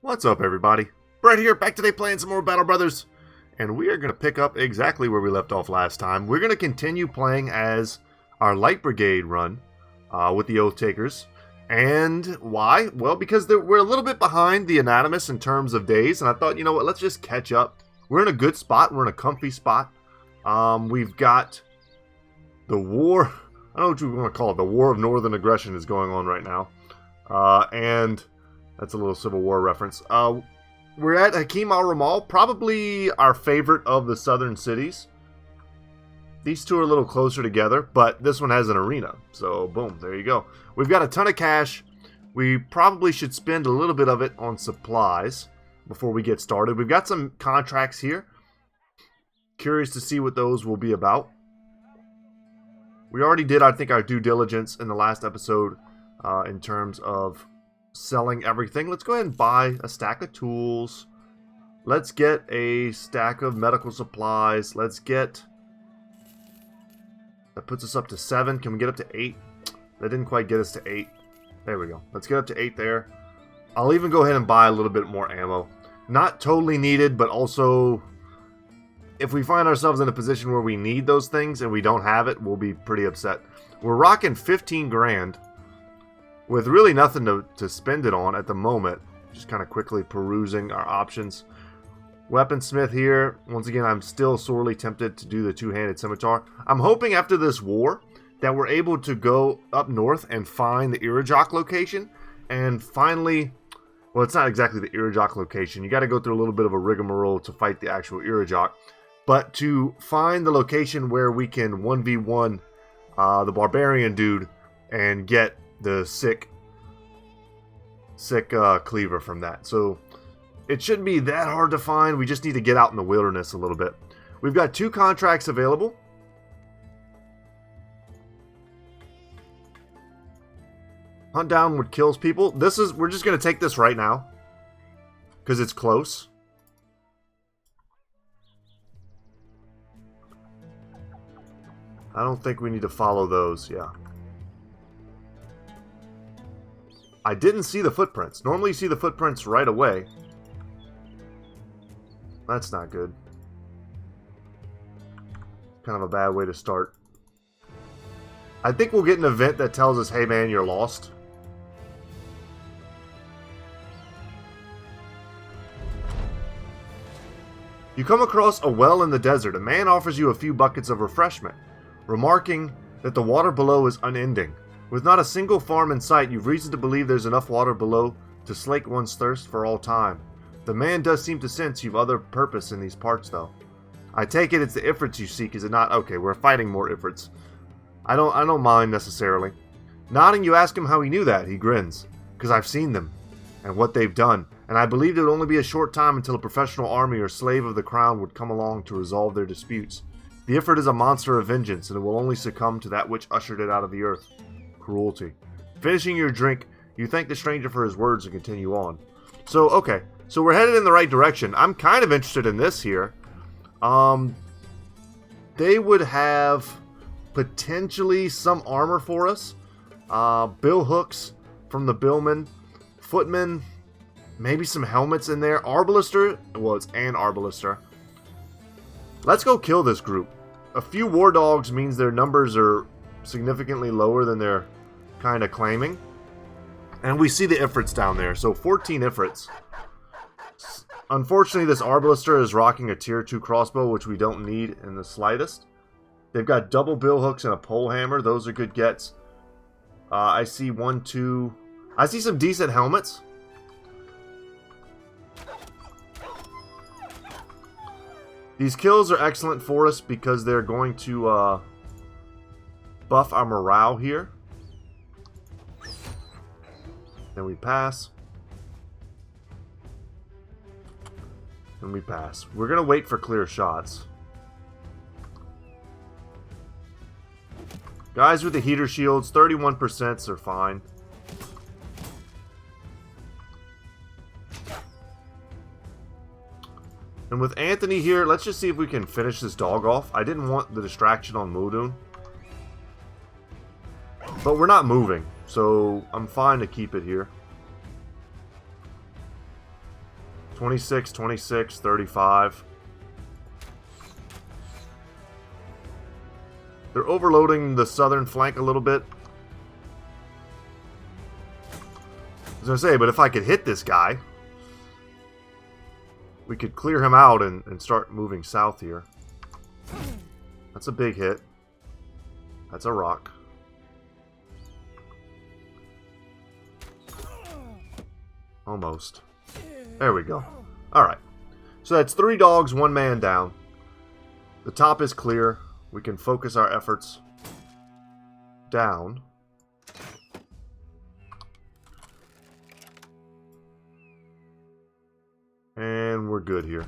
What's up, everybody? Brett here, back today playing some more Battle Brothers. And we are going to pick up exactly where we left off last time. We're going to continue playing as our Light Brigade run with the Oath Takers. And why? Well, because we're a little bit behind the Anatomists in terms of days. And I thought, you know what, let's just catch up. We're in a good spot. We're in a comfy spot. We've got the war. I don't know what you want to call it. The War of Northern Aggression is going on right now. And that's a little Civil War reference. We're at Hakim al-Ramal, probably our favorite of the southern cities. These two are a little closer together, but this one has an arena. So, boom, there you go. We've got a ton of cash. We probably should spend a little bit of it on supplies before we get started. We've got some contracts here. Curious to see what those will be about. We already did, I think, our due diligence in the last episode in terms of selling everything. Let's go ahead and buy a stack of tools. Let's get a stack of medical supplies. Let's get... That puts us up to 7. Can we get up to 8? That didn't quite get us to 8. There we go. Let's get up to 8 there. I'll even go ahead and buy a little bit more ammo. Not totally needed, but also... If we find ourselves in a position where we need those things and we don't have it, we'll be pretty upset. We're rocking 15 grand with really nothing to spend it on at the moment. Just kind of quickly perusing our options. Weaponsmith here. Once again, I'm still sorely tempted to do the two-handed scimitar. I'm hoping after this war that we're able to go up north and find the Irajok location. And finally... Well, it's not exactly the Irajok location. You got to go through a little bit of a rigmarole to fight the actual Irajok. But to find the location where we can 1v1 the barbarian dude and get the sick cleaver from that. So it shouldn't be that hard to find. We just need to get out in the wilderness a little bit. We've got 2 contracts available. Hunt down what kills people. We're just going to take this right now because it's close. I don't think we need to follow those, yeah. I didn't see the footprints. Normally you see the footprints right away. That's not good. Kind of a bad way to start. I think we'll get an event that tells us, hey man, you're lost. You come across a well in the desert. A man offers you a few buckets of refreshment, remarking that the water below is unending. With not a single farm in sight, you've reason to believe there's enough water below to slake one's thirst for all time. The man does seem to sense you've other purpose in these parts, though. I take it it's the Ifrits you seek, is it not? Okay, we're fighting more Ifrits. I don't mind necessarily. Nodding, you ask him how he knew that. He grins. Because I've seen them, and what they've done, and I believed it would only be a short time until a professional army or slave of the crown would come along to resolve their disputes. The Ifrit is a monster of vengeance, and it will only succumb to that which ushered it out of the earth. Cruelty. Finishing your drink, you thank the stranger for his words and continue on. So, okay. So we're headed in the right direction. I'm kind of interested in this here. They would have potentially some armor for us. Bill hooks from the billmen. Footmen. Maybe some helmets in there. Arbalister. Well, it's an Arbalister. Let's go kill this group. A few war dogs means their numbers are significantly lower than they're kind of claiming. And we see the Ifrits down there. So 14 Ifrits. Unfortunately, this Arbalister is rocking a tier 2 crossbow, which we don't need in the slightest. They've got double bill hooks and a pole hammer. Those are good gets. I see 1, 2... I see some decent helmets. These kills are excellent for us because they're going to buff our morale here. Then we pass. And we pass. We're going to wait for clear shots. Guys with the heater shields, 31% are fine. And with Anthony here, let's just see if we can finish this dog off. I didn't want the distraction on Muldoon. But we're not moving, so I'm fine to keep it here. 26, 26, 35. They're overloading the southern flank a little bit. I was going to say, but if I could hit this guy, we could clear him out and start moving south here. That's a big hit. That's a rock. Almost. There we go. Alright. So that's 3 dogs, 1 man down. The top is clear. We can focus our efforts down. And we're good here.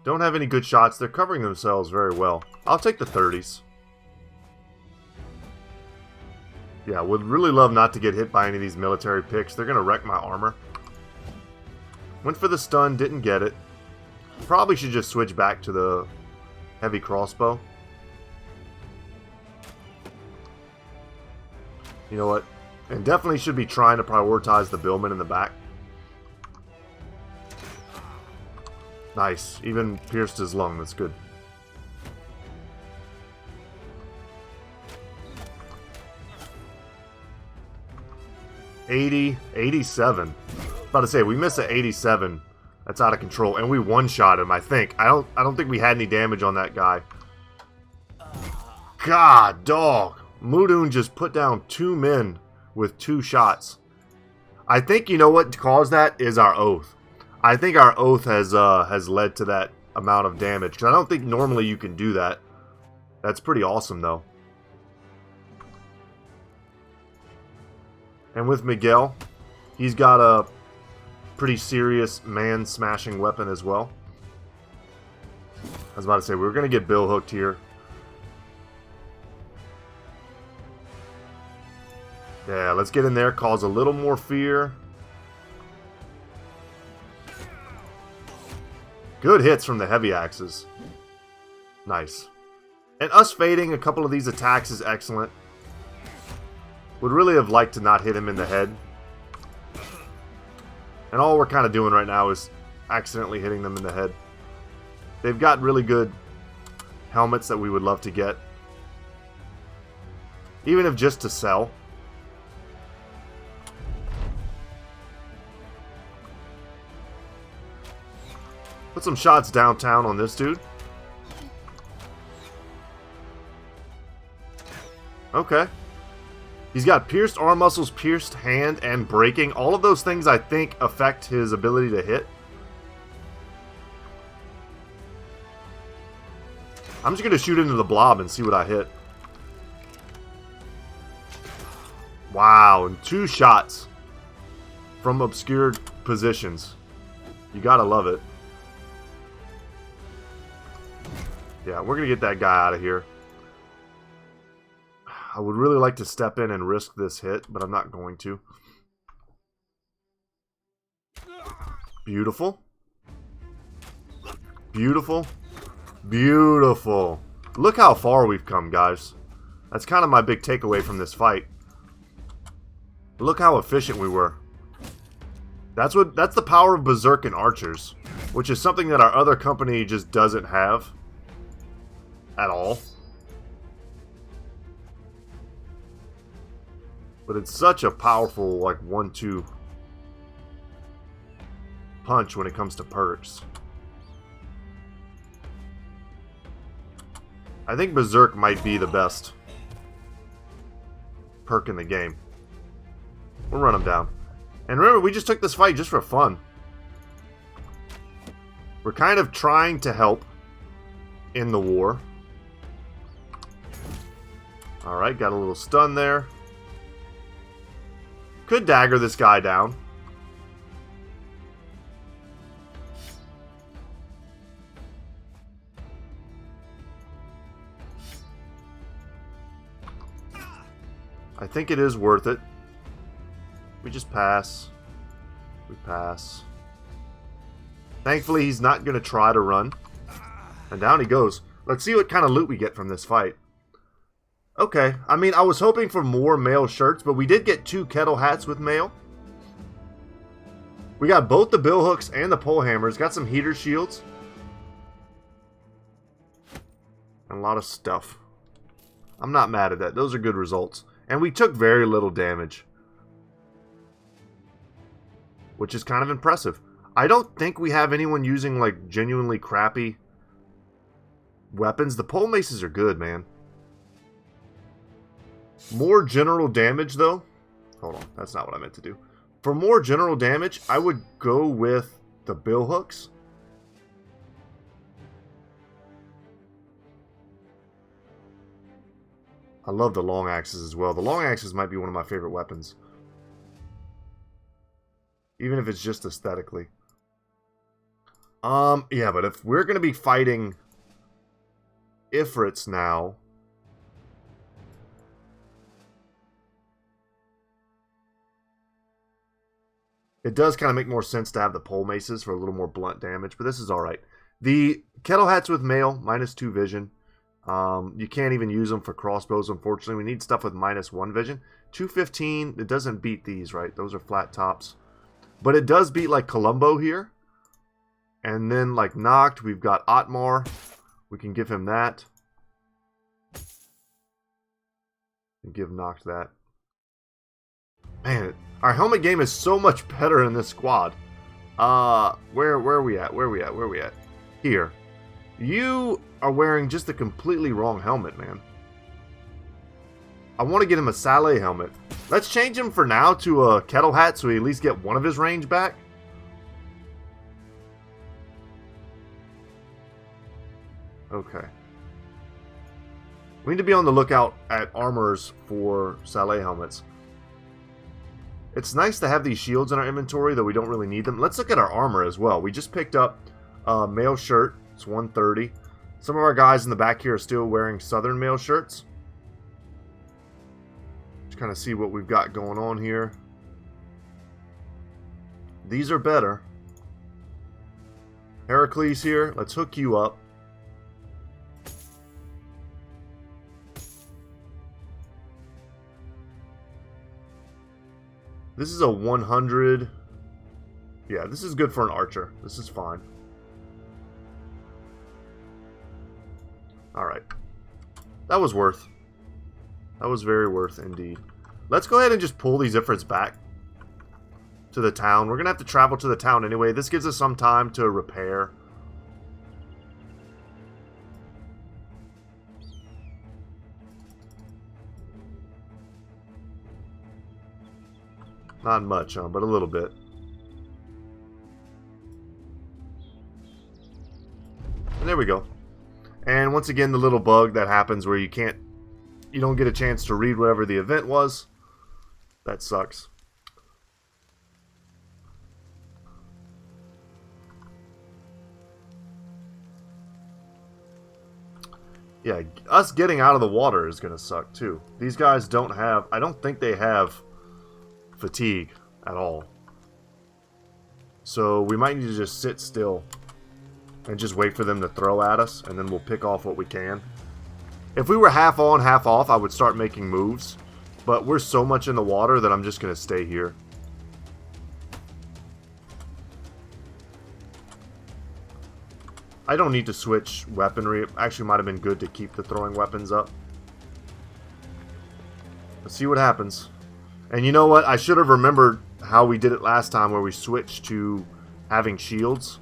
Don't have any good shots. They're covering themselves very well. I'll take the 30s. Yeah, would really love not to get hit by any of these military picks. They're going to wreck my armor. Went for the stun, didn't get it. Probably should just switch back to the heavy crossbow. You know what? And definitely should be trying to prioritize the billman in the back. Nice. Even pierced his lung. That's good. $80, $87. About to say, we missed at 87. That's out of control. And we one-shot him, I think. I don't think we had any damage on that guy. God, dog. Mudun just put down 2 men with 2 shots. I think, you know what caused that is our oath. I think our oath has led to that amount of damage. Because I don't think normally you can do that. That's pretty awesome, though. And with Miguel, he's got a pretty serious man-smashing weapon as well. I was about to say, we were going to get bill hooked here. Yeah, let's get in there, cause a little more fear. Good hits from the heavy axes. Nice. And us fading a couple of these attacks is excellent. Would really have liked to not hit him in the head. And all we're kind of doing right now is accidentally hitting them in the head. They've got really good helmets that we would love to get. Even if just to sell. Put some shots downtown on this dude. Okay. He's got pierced arm muscles, pierced hand, and breaking. All of those things, I think, affect his ability to hit. I'm just going to shoot into the blob and see what I hit. Wow, and 2 shots from obscured positions. You gotta love it. Yeah, we're going to get that guy out of here. I would really like to step in and risk this hit, but I'm not going to. Beautiful. Beautiful. Beautiful. Look how far we've come, guys. That's kind of my big takeaway from this fight. Look how efficient we were. That's the power of Berserk and Archers, which is something that our other company just doesn't have at all. But it's such a powerful, like, 1-2 punch when it comes to perks. I think Berserk might be the best perk in the game. We'll run him down. And remember, we just took this fight just for fun. We're kind of trying to help in the war. Alright, got a little stun there. Could dagger this guy down. I think it is worth it. We just pass. We pass. Thankfully, he's not going to try to run. And down he goes. Let's see what kind of loot we get from this fight. Okay, I mean, I was hoping for more mail shirts, but we did get 2 kettle hats with mail. We got both the bill hooks and the pole hammers. Got some heater shields. And a lot of stuff. I'm not mad at that. Those are good results. And we took very little damage, which is kind of impressive. I don't think we have anyone using, like, genuinely crappy weapons. The pole maces are good, man. More general damage, though. Hold on, that's not what I meant to do. For more general damage, I would go with the bill hooks. I love the long axes as well. The long axes might be one of my favorite weapons. Even if it's just aesthetically. Yeah, but if we're going to be fighting Ifrits now... It does kind of make more sense to have the pole maces for a little more blunt damage, but this is alright. The kettle hats with mail, -2 vision. You can't even use them for crossbows, unfortunately. We need stuff with -1 vision. 215, it doesn't beat these, right? Those are flat tops. But it does beat, like, Columbo here. And then, like, Noct, we've got Otmar. We can give him that. And give Noct that. Man, our helmet game is so much better in this squad. Where are we at? Where are we at? Here. You are wearing just a completely wrong helmet, man. I want to get him a Saleh helmet. Let's change him for now to a kettle hat so we at least get one of his range back. Okay. We need to be on the lookout at armors for Saleh helmets. It's nice to have these shields in our inventory, though we don't really need them. Let's look at our armor as well. We just picked up a mail shirt. It's 130. Some of our guys in the back here are still wearing Southern mail shirts. Just kind of see what we've got going on here. These are better. Heracles here. Let's hook you up. This is a 100. Yeah, this is good for an archer. This is fine. Alright. That was worth. That was very worth indeed. Let's go ahead and just pull these Ifrits back to the town. We're going to have to travel to the town anyway. This gives us some time to repair. Not much, but a little bit. And there we go. And once again, the little bug that happens where you don't get a chance to read whatever the event was. That sucks. Yeah, us getting out of the water is going to suck too. These guys don't have, I don't think they have fatigue at all. So we might need to just sit still and just wait for them to throw at us, and then we'll pick off what we can. If we were half on, half off, I would start making moves. But we're so much in the water that I'm just going to stay here. I don't need to switch weaponry. It actually might have been good to keep the throwing weapons up. Let's see what happens. And you know what? I should have remembered how we did it last time where we switched to having shields.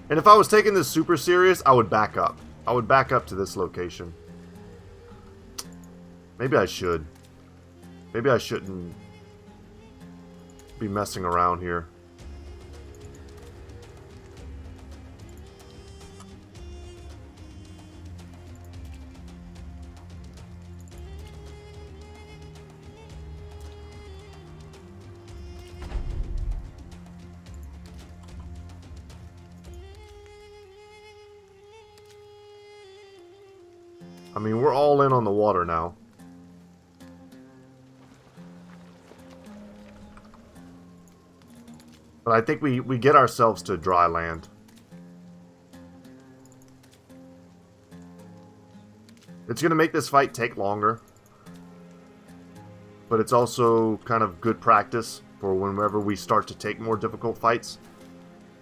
And if I was taking this super serious, I would back up. I would back up to this location. Maybe I should. Maybe I shouldn't be messing around here. I mean, we're all in on the water now. But I think we get ourselves to dry land. It's going to make this fight take longer, but it's also kind of good practice for whenever we start to take more difficult fights.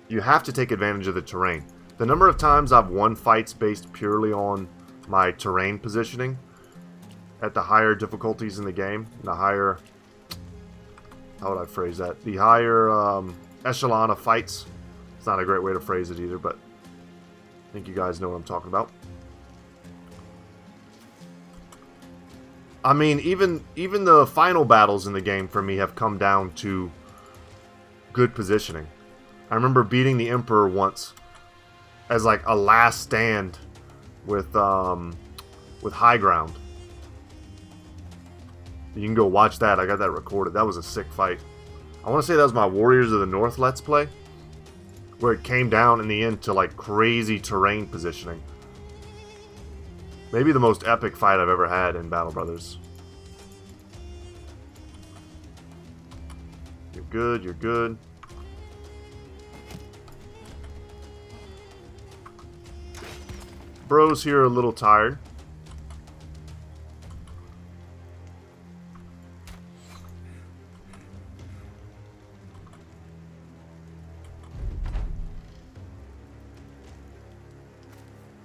You have to take advantage of the terrain. The number of times I've won fights based purely on my terrain positioning at the higher difficulties in the game, the higher, how would I phrase that? The higher echelon of fights. It's not a great way to phrase it either, but I think you guys know what I'm talking about. I mean, even the final battles in the game for me have come down to good positioning. I remember beating the Emperor once as like a last stand with high ground. You can go watch that. I got that recorded. That was a sick fight. I want to say that was my Warriors of the North Let's Play, where it came down in the end to like crazy terrain positioning. Maybe the most epic fight I've ever had in Battle Brothers. You're good, you're good. Bros here are a little tired.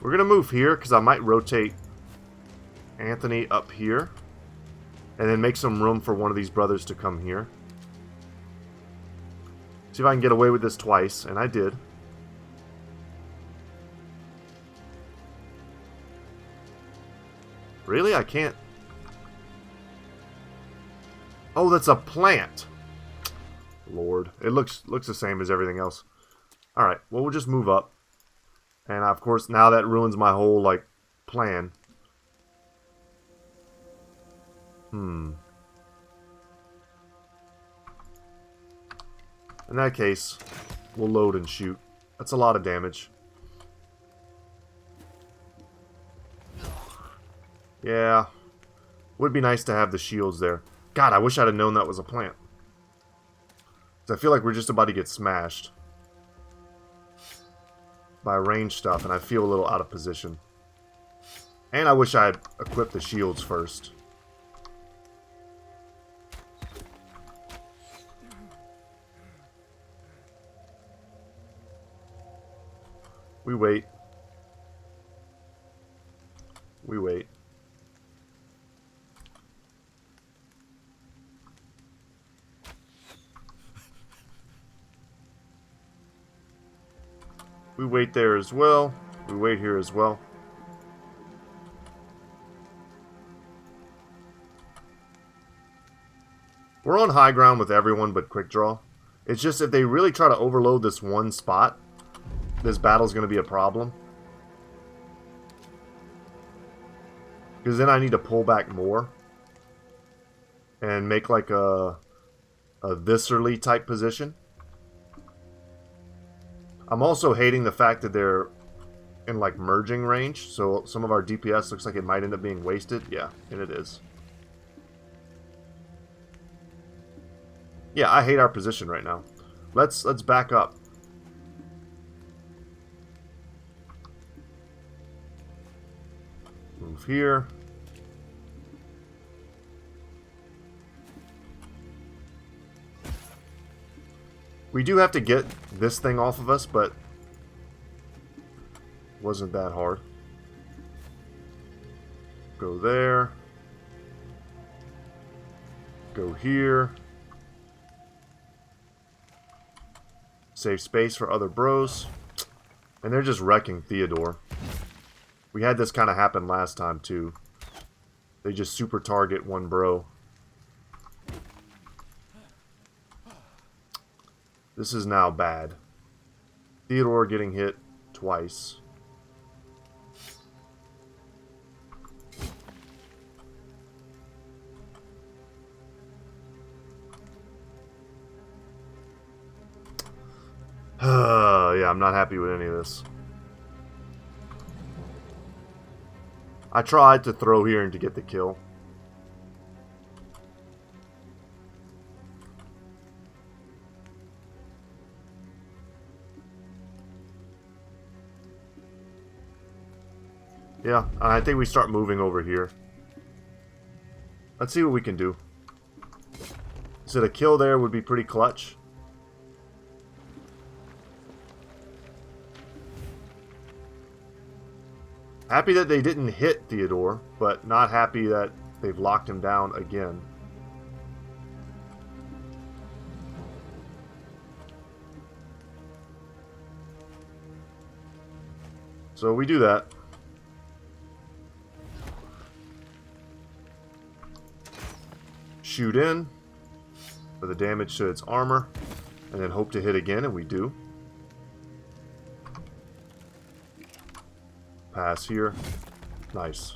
We're going to move here because I might rotate Anthony up here and then make some room for one of these brothers to come here. See if I can get away with this twice, and I did. Really? I can't... Oh, that's a plant! Lord. It looks the same as everything else. Alright, well, we'll just move up. And, of course, now that ruins my whole, like, plan. In that case, we'll load and shoot. That's a lot of damage. Yeah. Would be nice to have the shields there. God, I wish I'd have known that was a plant. 'Cause I feel like we're just about to get smashed by range stuff, and I feel a little out of position. And I wish I had equipped the shields first. We wait. We wait. We wait there as well. We wait here as well. We're on high ground with everyone but Quick Draw. It's just if they really try to overload this one spot, this battle's going to be a problem. Because then I need to pull back more. And make like a viscerally type position. I'm also hating the fact that they're in like merging range, so some of our DPS looks like it might end up being wasted. Yeah, and it is. Yeah, I hate our position right now. Let's back up. Move here. We do have to get this thing off of us, but wasn't that hard. Go there. Go here. Save space for other bros. And they're just wrecking Theodore. We had this kind of happen last time, too. They just super target one bro. This is now bad. Theodore getting hit twice. Yeah, I'm not happy with any of this. I tried to throw here and to get the kill. Yeah, I think we start moving over here. Let's see what we can do. So the kill there would be pretty clutch. Happy that they didn't hit Theodore, but not happy that they've locked him down again. So we do that. Shoot in for the damage to its armor, and then hope to hit again, and we do. Pass here. Nice.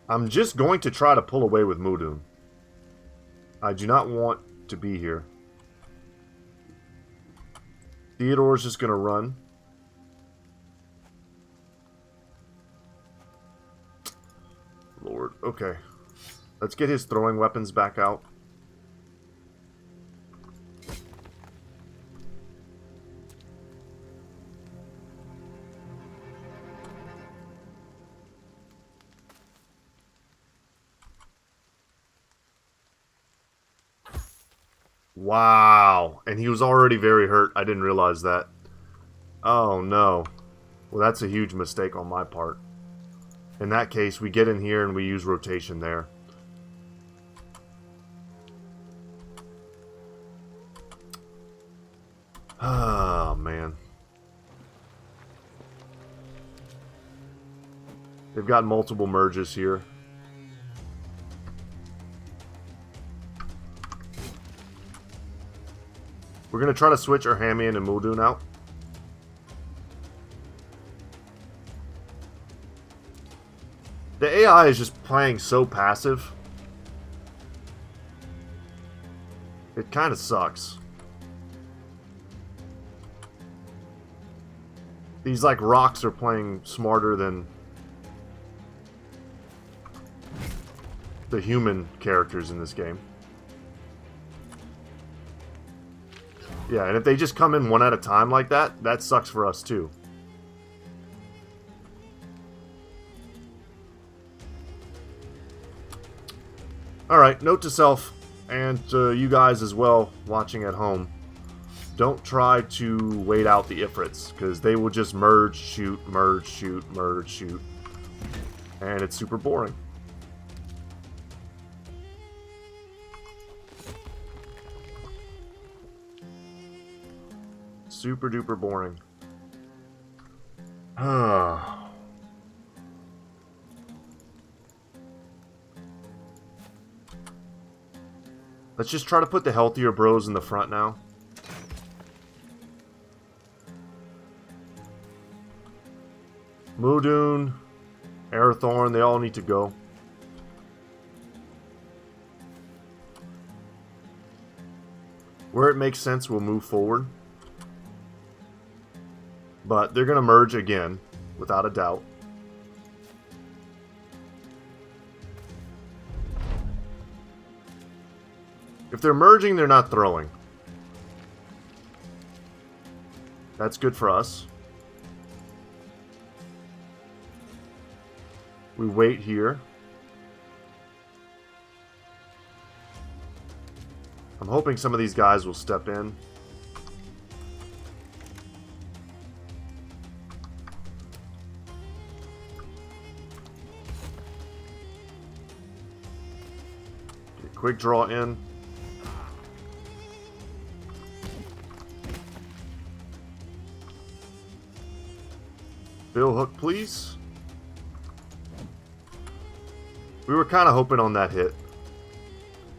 I'm just going to try to pull away with Mudun. I do not want to be here. Theodore's just going to run. Lord, okay. Let's get his throwing weapons back out. Wow. And he was already very hurt. I didn't realize that. Oh, no. Well, that's a huge mistake on my part. In that case, we get in here and we use rotation there. Oh, man. They've got multiple merges here. We're going to try to switch our Hamian and Mudun out. The AI is just playing so passive. It kind of sucks. These, like, rocks are playing smarter than the human characters in this game. Yeah, and if they just come in one at a time like that, that sucks for us too. Alright, note to self, and to you guys as well, watching at home. Don't try to wait out the Ifrits, because they will just merge, shoot, merge, shoot, merge, shoot. And it's super boring. Super duper boring. Let's just try to put the healthier bros in the front now. Mudun, Arathorn, they all need to go. Where it makes sense, we'll move forward. But they're going to merge again, without a doubt. If they're merging, they're not throwing. That's good for us. We wait here. I'm hoping some of these guys will step in. Quick draw in. Bill hook, please. We were kind of hoping on that hit.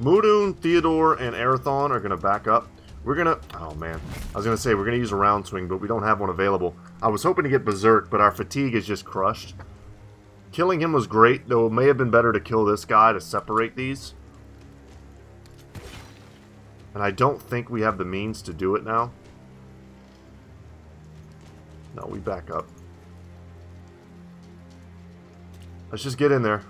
Mudun, Theodore, and Arathon are going to back up. We're going to... Oh, man. I was going to say, we're going to use a round swing, but we don't have one available. I was hoping to get Berserk, but our fatigue is just crushed. Killing him was great, though it may have been better to kill this guy to separate these. And I don't think we have the means to do it now. No, we back up. Let's just get in there.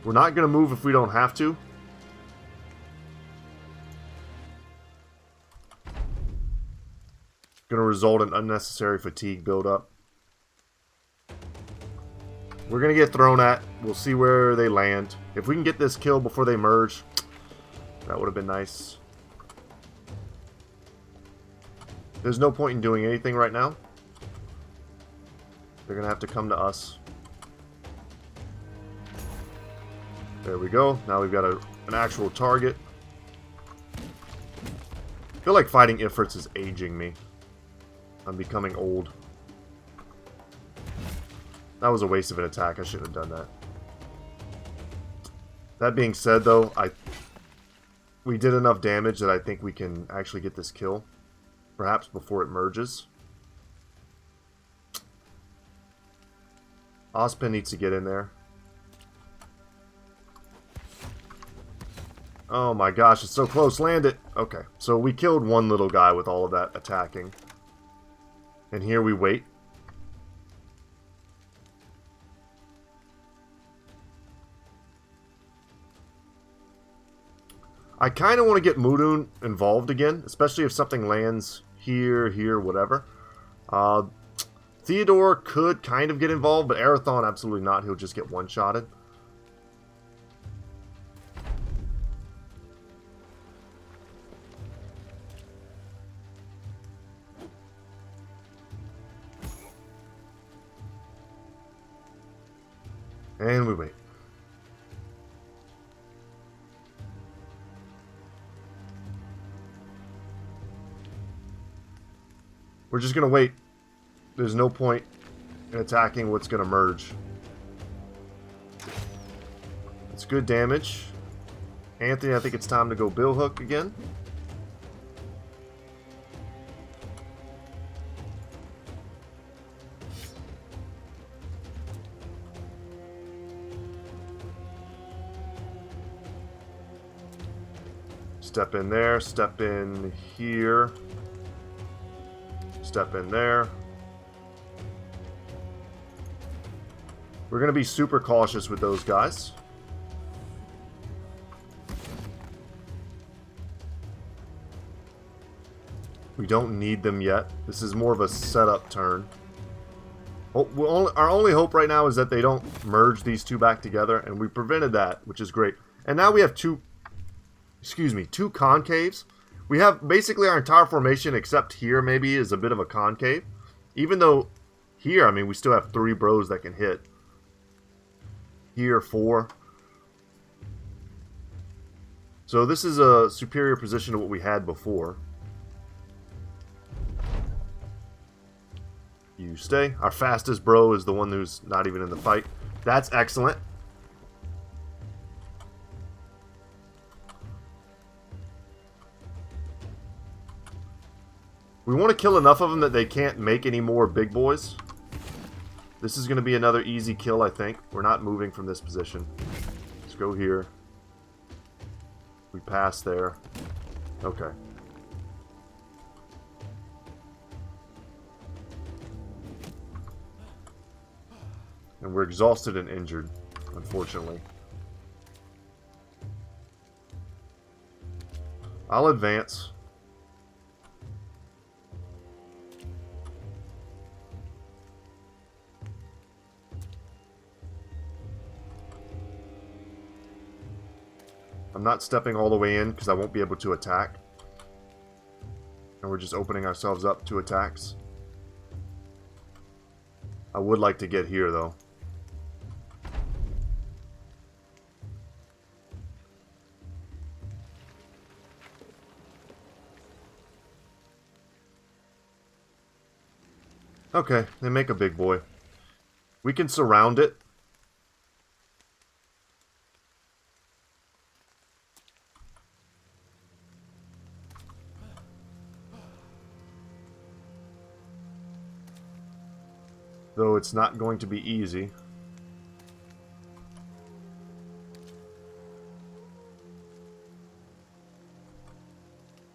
We're not going to move if we don't have to. Going to result in unnecessary fatigue buildup. We're going to get thrown at. We'll see where they land. If we can get this kill before they merge, that would have been nice. There's no point in doing anything right now. They're going to have to come to us. There we go. Now we've got an actual target. I feel like fighting Ifrits is aging me. I'm becoming old. That was a waste of an attack. I shouldn't have done that. That being said, though, we did enough damage that I think we can actually get this kill. Perhaps before it merges. Ozpin needs to get in there. Oh my gosh, it's so close. Land it. Okay, so we killed one little guy with all of that attacking. And here we wait. I kind of want to get Mudun involved again, especially if something lands here, whatever. Theodore could kind of get involved, but Arathon absolutely not. He'll just get one-shotted. And we wait. We're just going to wait. There's no point in attacking what's going to merge. It's good damage. Anthony, I think it's time to go Billhook again. Step in there, step in here. Step in there. We're going to be super cautious with those guys. We don't need them yet. This is more of a setup turn. Our only hope right now is that they don't merge these two back together, and we prevented that, which is great. And now we have two concaves. We have basically our entire formation, except here maybe is a bit of a concave. Even though here, I mean, we still have 3 bros that can hit. Here, 4. So this is a superior position to what we had before. You stay. Our fastest bro is the one who's not even in the fight. That's excellent. We want to kill enough of them that they can't make any more big boys. This is going to be another easy kill, I think. We're not moving from this position. Let's go here. We pass there. Okay. And we're exhausted and injured, unfortunately. I'll advance. I'm not stepping all the way in because I won't be able to attack. And we're just opening ourselves up to attacks. I would like to get here, though. Okay, they make a big boy. We can surround it. Though it's not going to be easy.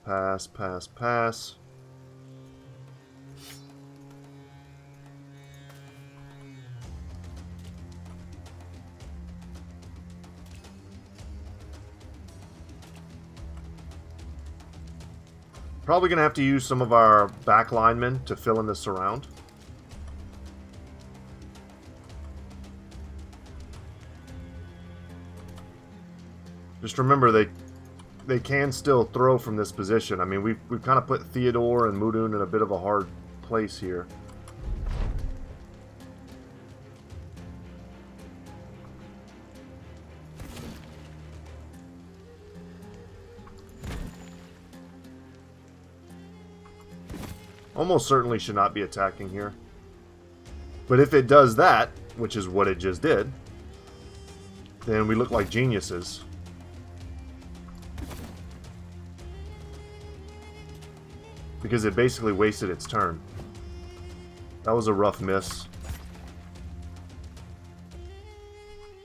Pass, pass, pass. Probably going to have to use some of our back linemen to fill in this surround. Just remember, they can still throw from this position. I mean, we've kind of put Theodore and Mudun in a bit of a hard place here. Almost certainly should not be attacking here. But if it does that, which is what it just did, then we look like geniuses. Because it basically wasted its turn. That was a rough miss.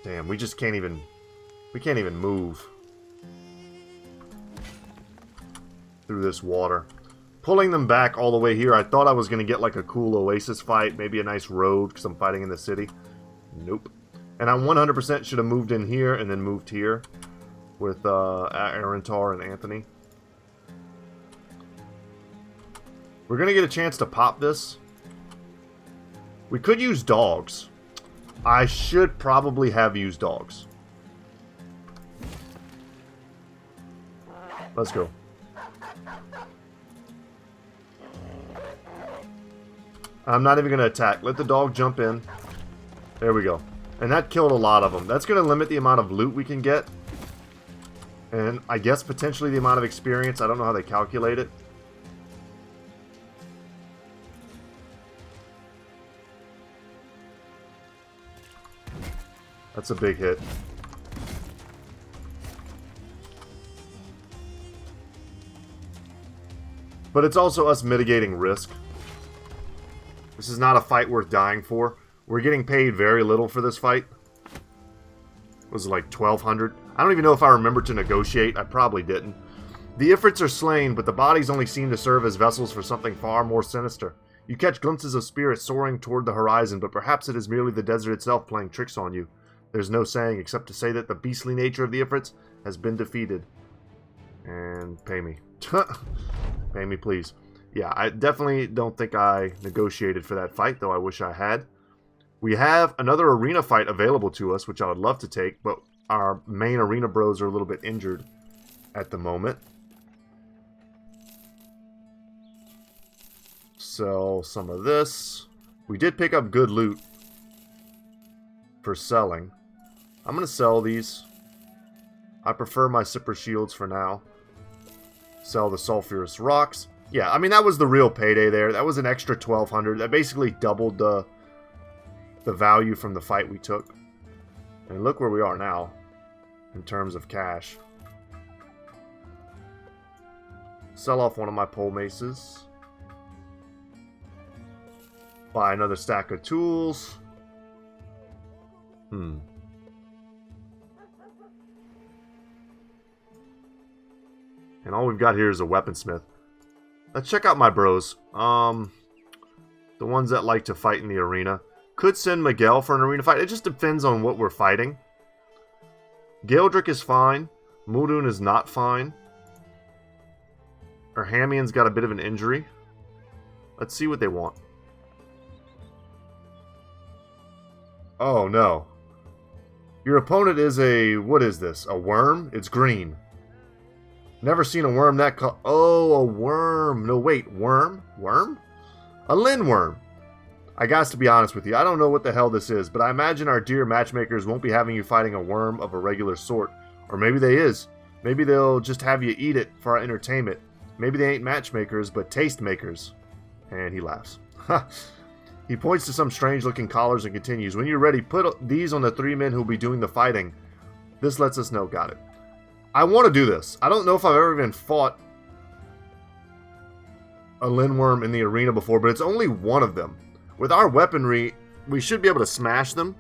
Damn, we just can't even... We can't even move through this water. Pulling them back all the way here, I thought I was going to get like a cool oasis fight, maybe a nice road because I'm fighting in the city. Nope. And I 100% should have moved in here and then moved here with Arentar and Anthony. We're going to get a chance to pop this. We could use dogs. I should probably have used dogs. Let's go. I'm not even going to attack. Let the dog jump in. There we go. And that killed a lot of them. That's going to limit the amount of loot we can get. And I guess potentially the amount of experience. I don't know how they calculate it. That's a big hit. But it's also us mitigating risk. This is not a fight worth dying for. We're getting paid very little for this fight. Was it like 1,200? I don't even know if I remember to negotiate. I probably didn't. The Ifrits are slain, but the bodies only seem to serve as vessels for something far more sinister. You catch glimpses of spirits soaring toward the horizon, but perhaps it is merely the desert itself playing tricks on you. There's no saying except to say that the beastly nature of the Ifrits has been defeated. And pay me. Pay me, please. Yeah, I definitely don't think I negotiated for that fight, though I wish I had. We have another arena fight available to us, which I would love to take, but our main arena bros are a little bit injured at the moment. Sell some of this. We did pick up good loot for selling. I'm going to sell these. I prefer my Sipper shields for now. Sell the sulfurous rocks. Yeah, I mean, that was the real payday there. That was an extra 1,200. That basically doubled the value from the fight we took. And look where we are now in terms of cash. Sell off one of my pole maces. Buy another stack of tools. And all we've got here is a weaponsmith. Let's check out my bros. The ones that like to fight in the arena. Could send Miguel for an arena fight. It just depends on what we're fighting. Galdrick is fine. Mudun is not fine. Erhamian's got a bit of an injury. Let's see what they want. Oh, no. Your opponent is a... What is this? A Wurm? It's green. Never seen a worm that Oh, a worm. No, wait. Worm? Worm? A Lindworm. I got to be honest with you. I don't know what the hell this is, but I imagine our dear matchmakers won't be having you fighting a worm of a regular sort. Or maybe they is. Maybe they'll just have you eat it for our entertainment. Maybe they ain't matchmakers, but taste makers. And he laughs. He points to some strange-looking collars and continues. When you're ready, put these on the 3 men who'll be doing the fighting. This lets us know. Got it. I want to do this. I don't know if I've ever even fought a Lindworm in the arena before, but it's only one of them. With our weaponry, we should be able to smash them.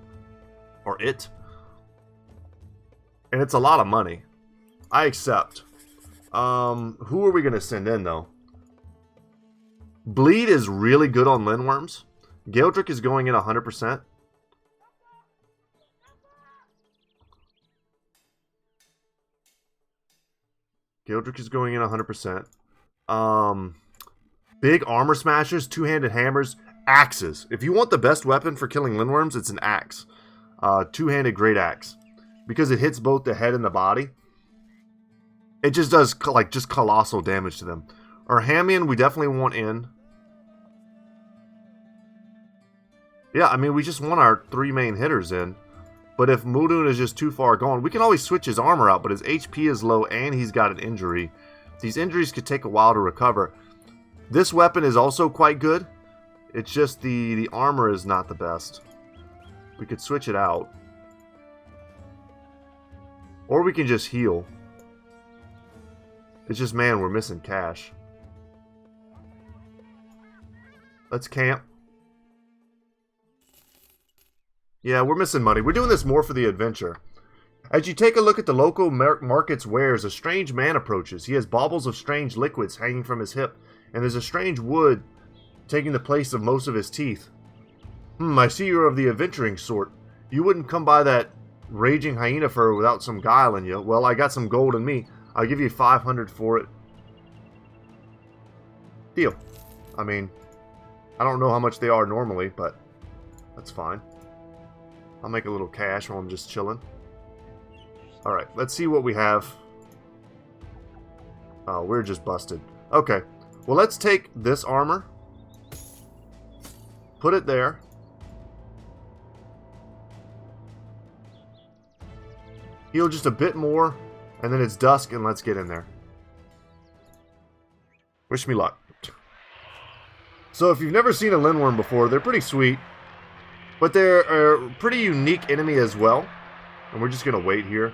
Or it. And it's a lot of money. I accept. Who are we going to send in, though? Bleed is really good on Lindworms. Galdrick is going in 100%. Galdrick is going in 100%. Big armor smashers, two-handed hammers, axes. If you want the best weapon for killing Lindworms, it's an axe. Two-handed great axe. Because it hits both the head and the body. It just does like just colossal damage to them. Our Hamian we definitely want in. Yeah, I mean we just want our 3 main hitters in. But if Muldoon is just too far gone, we can always switch his armor out, but his HP is low and he's got an injury. These injuries could take a while to recover. This weapon is also quite good. It's just the armor is not the best. We could switch it out. Or we can just heal. It's just, man, we're missing cash. Let's camp. Yeah, we're missing money. We're doing this more for the adventure. As you take a look at the local market's wares, a strange man approaches. He has baubles of strange liquids hanging from his hip, and there's a strange wood taking the place of most of his teeth. I see you're of the adventuring sort. You wouldn't come by that raging hyena fur without some guile in you. Well, I got some gold in me. I'll give you 500 for it. Deal. I mean, I don't know how much they are normally, but that's fine. I'll make a little cash while I'm just chilling. Alright, let's see what we have. Oh, we're just busted. Okay, well let's take this armor. Put it there. Heal just a bit more, and then it's dusk, and let's get in there. Wish me luck. So if you've never seen a Lindworm before, they're pretty sweet. But they're a pretty unique enemy as well. And we're just going to wait here.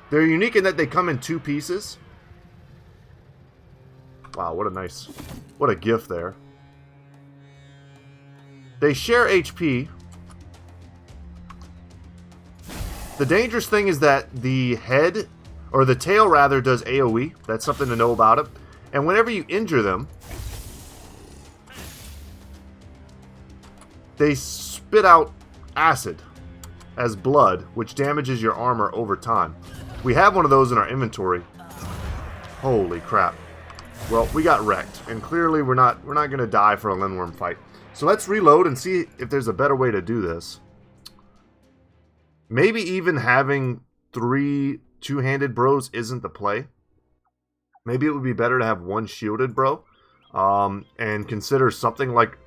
They're unique in that they come in 2 pieces. Wow, what a gift there. They share HP. The dangerous thing is that the head, or the tail rather, does AoE. That's something to know about it. And whenever you injure them, they spit out acid as blood, which damages your armor over time. We have one of those in our inventory. Holy crap. Well, we got wrecked, and clearly we're not going to die for a Lindworm fight. So let's reload and see if there's a better way to do this. Maybe even having 3 two-handed bros isn't the play. Maybe it would be better to have 1 shielded bro. And consider something like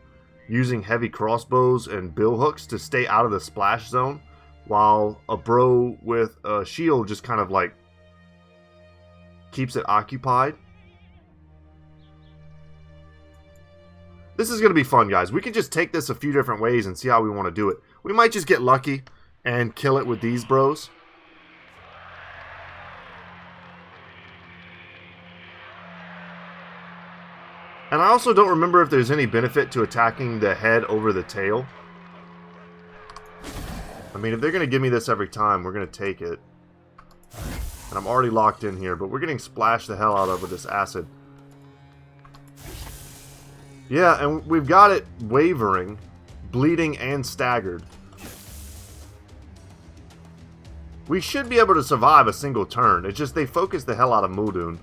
using heavy crossbows and bill hooks to stay out of the splash zone. While a bro with a shield just kind of like keeps it occupied. This is going to be fun, guys. We can just take this a few different ways and see how we want to do it. We might just get lucky and kill it with these bros. And I also don't remember if there's any benefit to attacking the head over the tail. I mean, if they're going to give me this every time, we're going to take it. And I'm already locked in here, but we're getting splashed the hell out of with this acid. Yeah, and we've got it wavering, bleeding, and staggered. We should be able to survive a single turn. It's just they focus the hell out of Muldoon.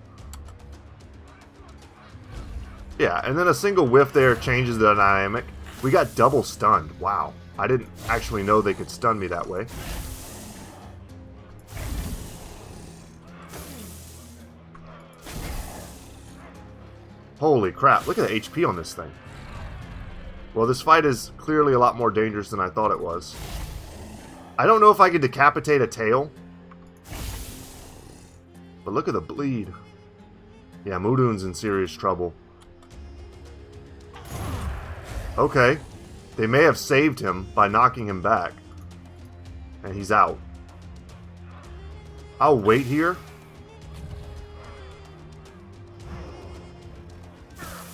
Yeah, and then a single whiff there changes the dynamic. We got double stunned. Wow. I didn't actually know they could stun me that way. Holy crap, look at the HP on this thing. Well, this fight is clearly a lot more dangerous than I thought it was. I don't know if I can decapitate a tail. But look at the bleed. Yeah, Muldoon's in serious trouble. Okay. They may have saved him by knocking him back. And he's out. I'll wait here.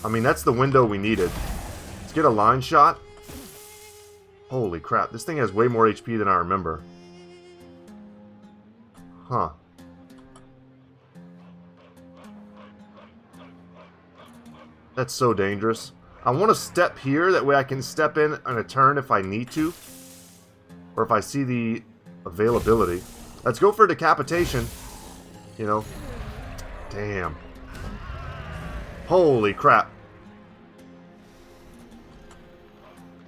I mean, that's the window we needed. Let's get a line shot. Holy crap, this thing has way more HP than I remember. Huh. That's so dangerous. I want to step here, that way I can step in on a turn if I need to. Or if I see the availability. Let's go for decapitation. You know. Damn. Holy crap.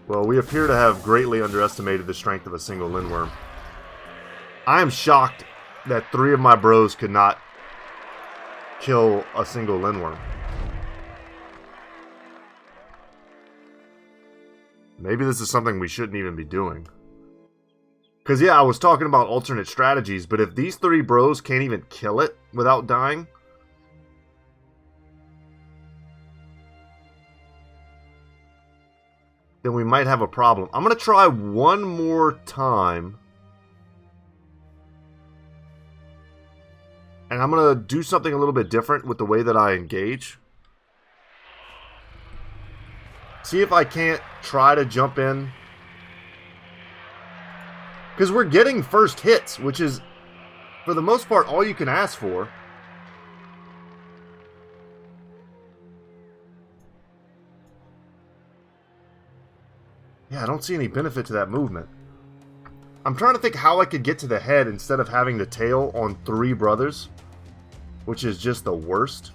Well, we appear to have greatly underestimated the strength of a single Wyrm. I am shocked that 3 of my bros could not kill a single Wyrm. Maybe this is something we shouldn't even be doing. Because, yeah, I was talking about alternate strategies, but if these 3 bros can't even kill it without dying, then we might have a problem. I'm going to try one more time. And I'm going to do something a little bit different with the way that I engage. See if I can't try to jump in. Because we're getting first hits, which is, for the most part, all you can ask for. Yeah, I don't see any benefit to that movement. I'm trying to think how I could get to the head instead of having the tail on 3 brothers, which is just the worst.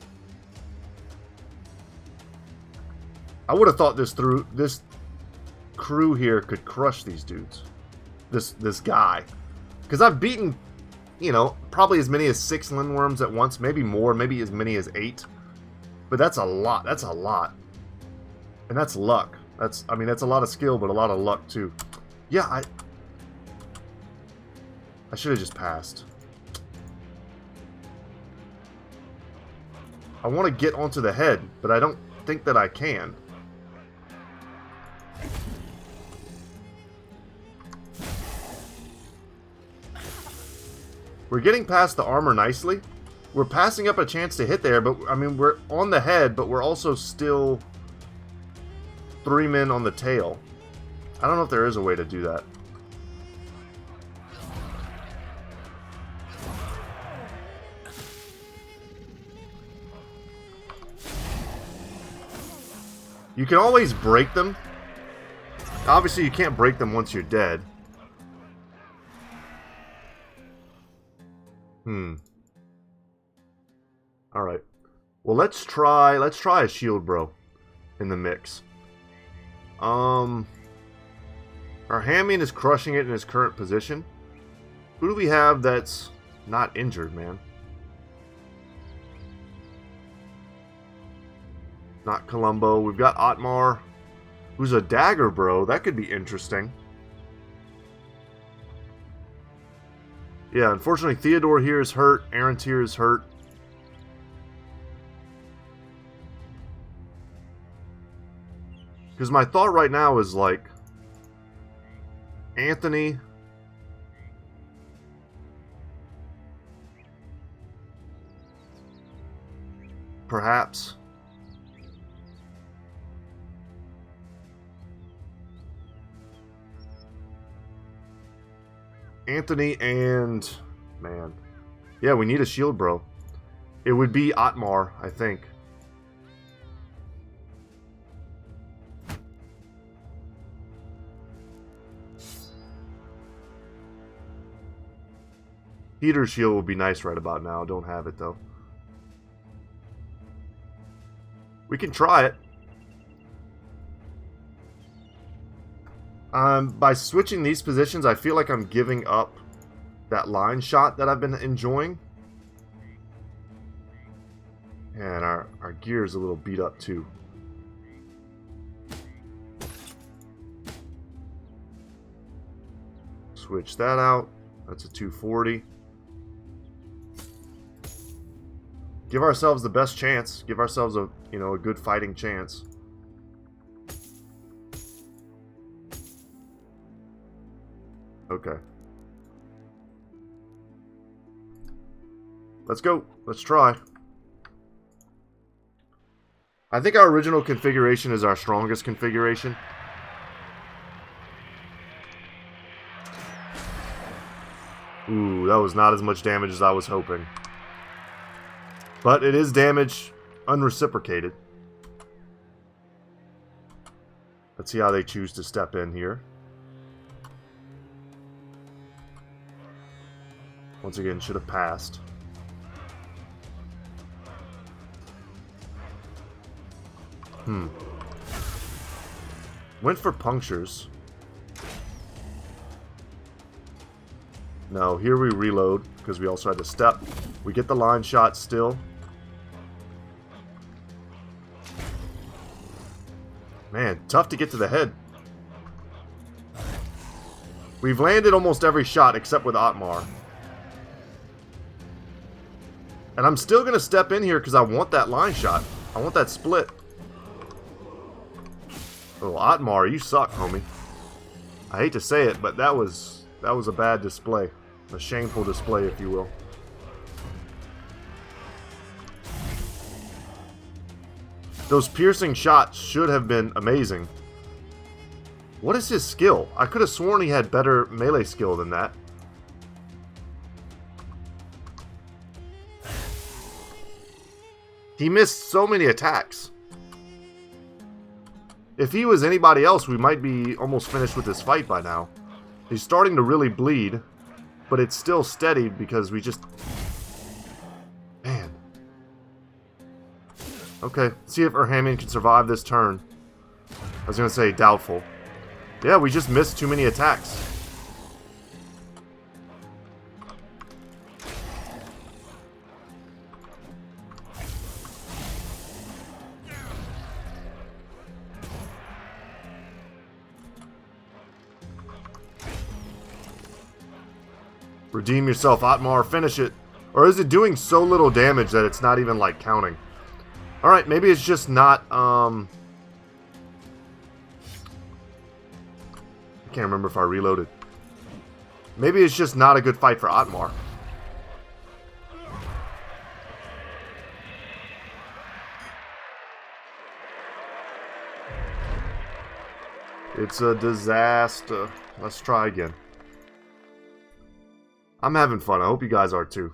I would have thought this crew here could crush these dudes. This guy. Because I've beaten, you know, probably as many as 6 Wyrms at once, maybe more, maybe as many as 8. But that's a lot. That's a lot. And that's luck. I mean, that's a lot of skill, but a lot of luck too. Yeah, I should have just passed. I want to get onto the head, but I don't think that I can. We're getting past the armor nicely. We're passing up a chance to hit there, but I mean, we're on the head, but we're also still 3 men on the tail. I don't know if there is a way to do that. You can always break them. Obviously, you can't break them once you're dead. Alright. Well, let's try a shield bro in the mix. Our Hamian is crushing it in his current position. Who do we have that's not injured, man? Not Columbo. We've got Otmar, who's a dagger bro. That could be interesting. Yeah, unfortunately, Theodore here is hurt. Aaron's here is hurt. Because my thought right now is like Anthony. Perhaps. Anthony and... Man. Yeah, we need a shield bro. It would be Otmar, I think. Heater shield would be nice right about now. Don't have it, though. We can try it. By switching these positions, I feel like I'm giving up that line shot that I've been enjoying. And our gear is a little beat up, too. Switch that out. That's a 240. Give ourselves the best chance. Give ourselves a, you know, a good fighting chance. Okay. Let's go. Let's try. I think our original configuration is our strongest configuration. Ooh, that was not as much damage as I was hoping. But it is damage unreciprocated. Let's see how they choose to step in here. Once again, should have passed. Went for punctures. No, here we reload, because we also had to step. We get the line shot still. Man, tough to get to the head. We've landed almost every shot except with Otmar. And I'm still going to step in here because I want that line shot. I want that split. Oh, Otmar, you suck, homie. I hate to say it, but that was a bad display. A shameful display, if you will. Those piercing shots should have been amazing. What is his skill? I could have sworn he had better melee skill than that. He missed so many attacks. If he was anybody else, we might be almost finished with this fight by now. He's starting to really bleed, but it's still steady because we just... Man. Okay, see if Urhamian can survive this turn. I was going to say doubtful. Yeah, we just missed too many attacks. Redeem yourself, Otmar. Finish it. Or is it doing so little damage that it's not even, like, counting? Alright, maybe it's just not, I can't remember if I reloaded. Maybe it's just not a good fight for Otmar. It's a disaster. Let's try again. I'm having fun. I hope you guys are too.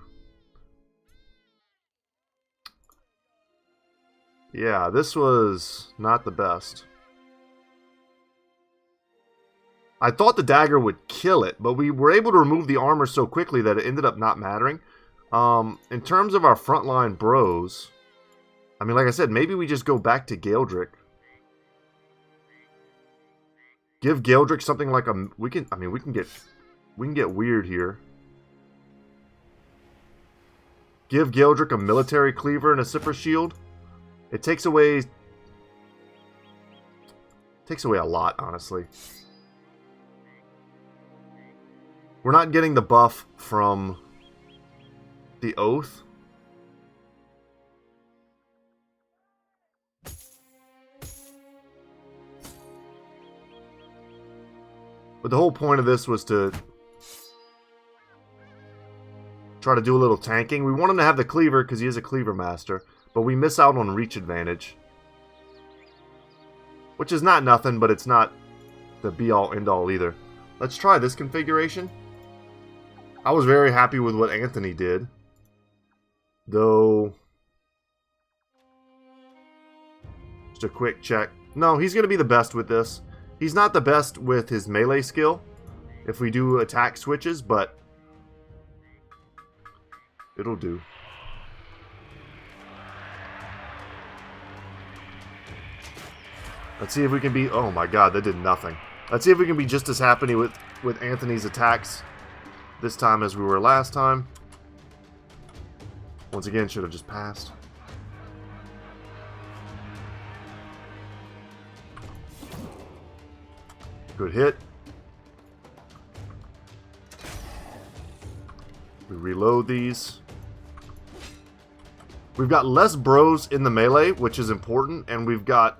Yeah, this was not the best. I thought the dagger would kill it, but we were able to remove the armor so quickly that it ended up not mattering. In terms of our frontline bros, I mean, like I said, maybe we just go back to Galdrick. Give Galdrick something like a... we can get weird here. Give Galdrick a military cleaver and a zipper shield. It takes away a lot, honestly. We're not getting the buff from the Oath. But the whole point of this was to try to do a little tanking. We want him to have the cleaver because he is a cleaver master. But we miss out on reach advantage. Which is not nothing, but it's not the be-all, end-all either. Let's try this configuration. I was very happy with what Anthony did. Though... just a quick check. No, he's going to be the best with this. He's not the best with his melee skill. If we do attack switches, but... it'll do. Let's see if we can be... oh my god, that did nothing. Let's see if we can be just as happy with Anthony's attacks this time as we were last time. Once again, should have just passed. Good hit. We reload these. We've got less bros in the melee, which is important, and we've got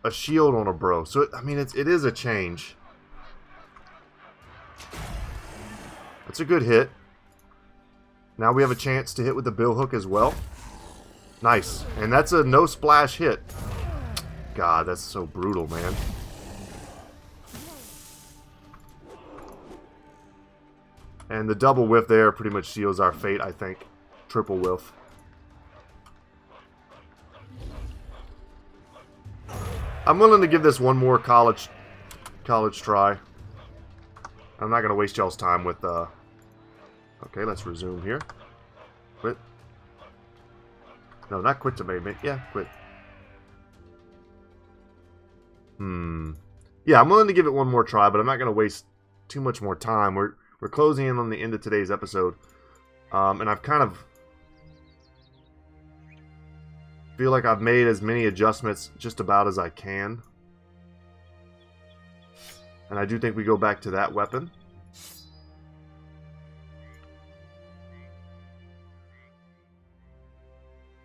a shield on a bro. So, I mean, it is a change. That's a good hit. Now we have a chance to hit with the bill hook as well. Nice. And that's a no splash hit. God, that's so brutal, man. And the double whiff there pretty much seals our fate, I think. Triple whiff. I'm willing to give this one more college try. I'm not going to waste y'all's time with... Okay, let's resume here. Quit. No, not quit to mate. Yeah, quit. Yeah, I'm willing to give it one more try, but I'm not going to waste too much more time. We're closing in on the end of today's episode. And I've kind of... feel like I've made as many adjustments just about as I can. And I do think we go back to that weapon.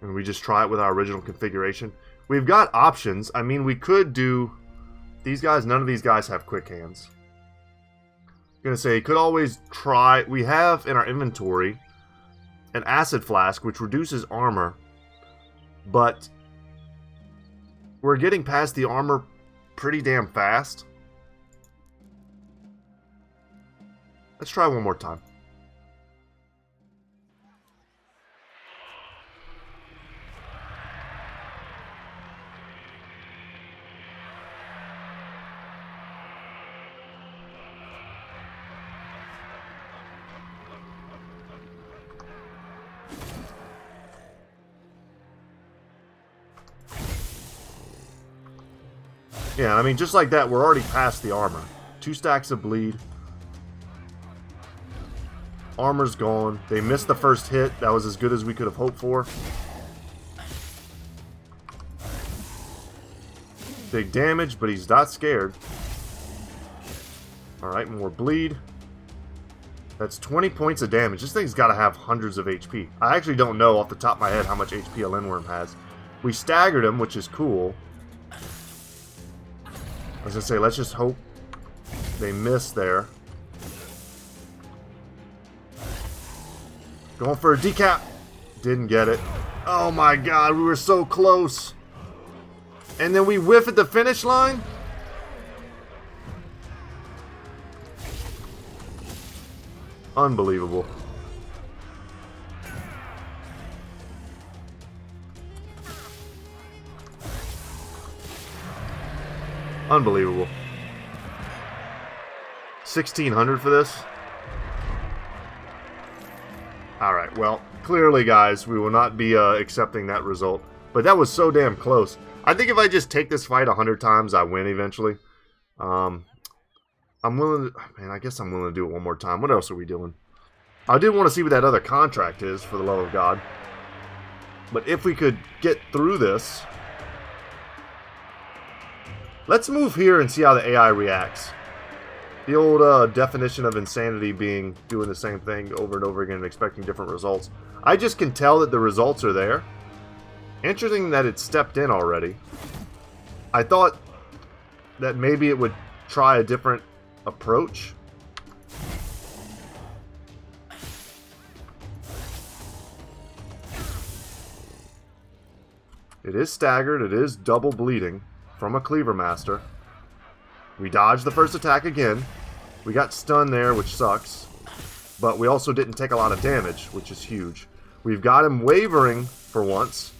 And we just try it with our original configuration. We've got options. I mean, we could do... These guys, none of these guys have quick hands. I'm going to say, could always try... We have in our inventory an acid flask, which reduces armor. But we're getting past the armor pretty damn fast. Let's try one more time. Yeah, I mean, just like that, we're already past the armor. 2 stacks of bleed. Armor's gone. They missed the first hit. That was as good as we could have hoped for. Big damage, but he's not scared. Alright, more bleed. That's 20 points of damage. This thing's got to have hundreds of HP. I actually don't know off the top of my head how much HP a Wurm has. We staggered him, which is cool. I was going to say, let's just hope they miss there. Going for a decap. Didn't get it. Oh my god, we were so close. And then we whiff at the finish line? Unbelievable. Unbelievable. 1600 for this? Alright, well, clearly, guys, we will not be accepting that result. But that was so damn close. I think if I just take this fight 100 times, I win eventually. I'm willing to... Man, I guess I'm willing to do it one more time. What else are we doing? I did want to see what that other contract is, for the love of God. But if we could get through this... Let's move here and see how the AI reacts. The old definition of insanity being doing the same thing over and over again and expecting different results. I just can tell that the results are there. Interesting that it stepped in already. I thought that maybe it would try a different approach. It is staggered. It is double bleeding from a Cleaver Master. We dodged the first attack again. We got stunned there, which sucks. But we also didn't take a lot of damage, which is huge. We've got him wavering for once.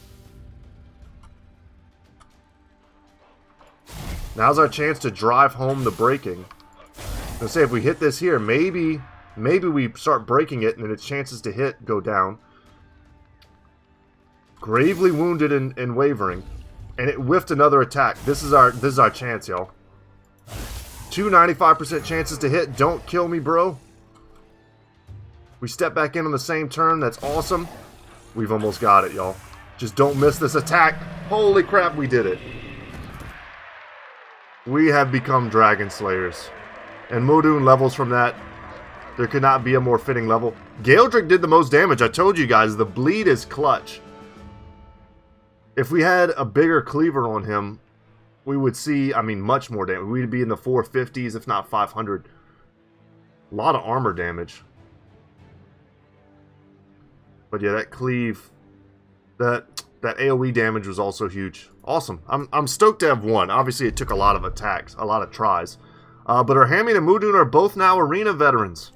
Now's our chance to drive home the breaking. Let's say if we hit this here, maybe we start breaking it and then its chances to hit go down. Gravely wounded and wavering. And it whiffed another attack. This is our chance, y'all. 95% chances to hit. Don't kill me, bro. We step back in on the same turn. That's awesome. We've almost got it, y'all. Just don't miss this attack. Holy crap, we did it. We have become Dragon Slayers. And Modun levels from that. There could not be a more fitting level. Galdrick did the most damage. I told you guys, the bleed is clutch. If we had a bigger cleaver on him, we would see, I mean, much more damage. We'd be in the 450s, if not 500. A lot of armor damage. But yeah, that cleave, that AoE damage was also huge. Awesome. I'm stoked to have won. Obviously, it took a lot of attacks, a lot of tries. But our Hamian and Modun are both now arena veterans.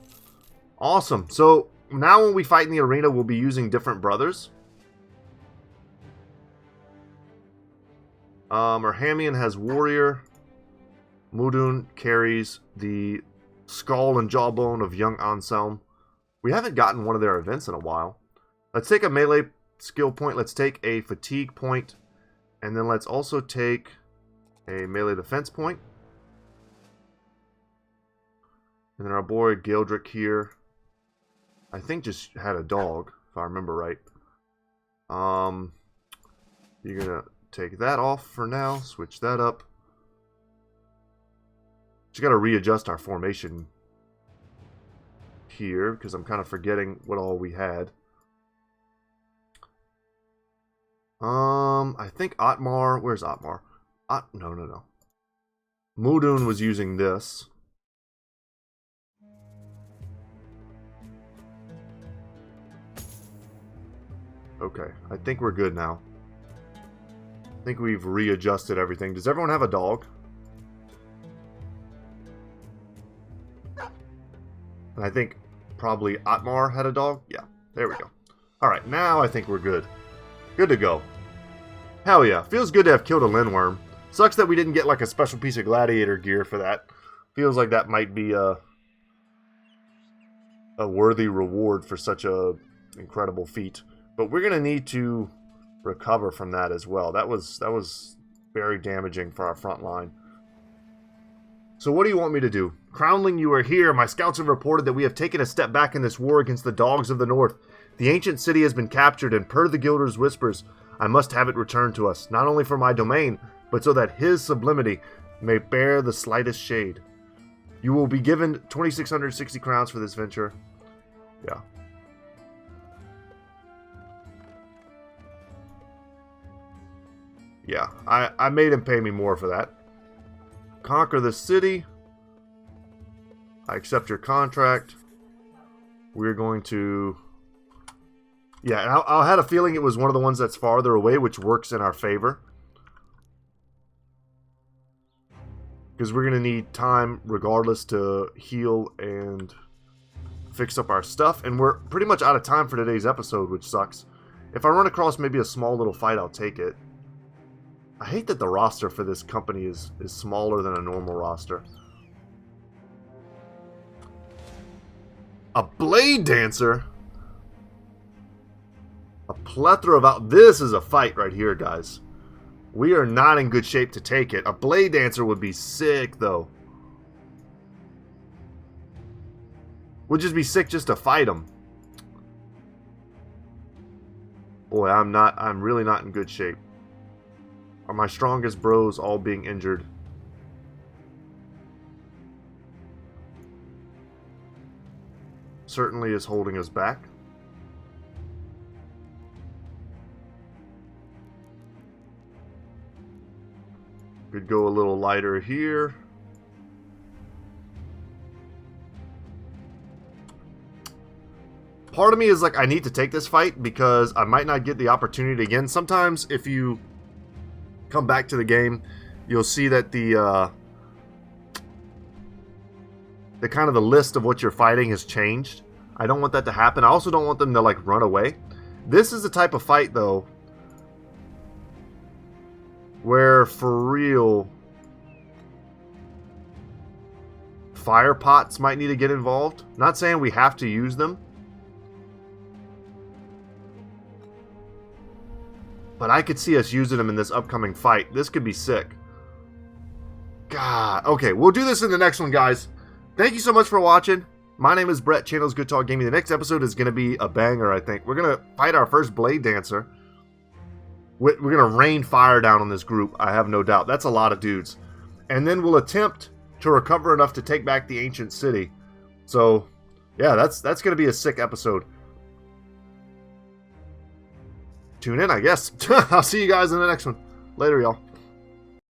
Awesome. So now when we fight in the arena, we'll be using different brothers. Our Hamian has Warrior. Modun carries the Skull and Jawbone of young Anselm. We haven't gotten one of their events in a while. Let's take a melee skill point. Let's take a fatigue point. And then let's also take a melee defense point. And then our boy Gildrick here, I think just had a dog, if I remember right. You're going to take that off for now. Switch that up. Just got to readjust our formation here because I'm kind of forgetting what all we had. I think Otmar, where's Otmar? No. Mudun was using this. Okay, I think we're good now. I think we've readjusted everything. Does everyone have a dog? And I think probably Otmar had a dog. Yeah, there we go. Alright, now I think we're good. Good to go. Hell yeah. Feels good to have killed a Wurm. Sucks that we didn't get like a special piece of gladiator gear for that. Feels like that might be a worthy reward for such a incredible feat. But we're going to need to recover from that as well. That was very damaging for our front line. So what do you want me to do? Crownling, you are here. My scouts have reported that we have taken a step back in this war against the dogs of the north. The ancient city has been captured, and per the Guilder's whispers, I must have it returned to us, not only for my domain, but so that his sublimity may bear the slightest shade. You will be given 2,660 crowns for this venture. Yeah. Yeah, I made him pay me more for that. Conquer the city. I accept your contract. We're going to... Yeah, I had a feeling it was one of the ones that's farther away, which works in our favor. Because we're going to need time, regardless, to heal and fix up our stuff. And we're pretty much out of time for today's episode, which sucks. If I run across maybe a small little fight, I'll take it. I hate that the roster for this company is smaller than a normal roster. A blade dancer? A plethora of... This is a fight right here, guys. We are not in good shape to take it. A blade dancer would be sick, though. Would just be sick just to fight him. Boy, I'm really not in good shape. Are my strongest bros all being injured? Certainly is holding us back. Could go a little lighter here. Part of me is like, I need to take this fight because I might not get the opportunity again. Sometimes if you come back to the game, you'll see that the kind of the list of what you're fighting has changed. I don't want that to happen. I also don't want them to like run away. This is the type of fight though where for real fire pots might need to get involved. Not saying we have to use them, but I could see us using them in this upcoming fight. This could be sick. God. Okay, we'll do this in the next one, guys. Thank you so much for watching. My name is Brett, channel's Good Talk Gaming. The next episode is going to be a banger, I think. We're going to fight our first Blade Dancer. We're going to rain fire down on this group, I have no doubt. That's a lot of dudes. And then we'll attempt to recover enough to take back the ancient city. So, yeah, that's going to be a sick episode. Tune in, I guess. I'll see you guys in the next one. Later, y'all.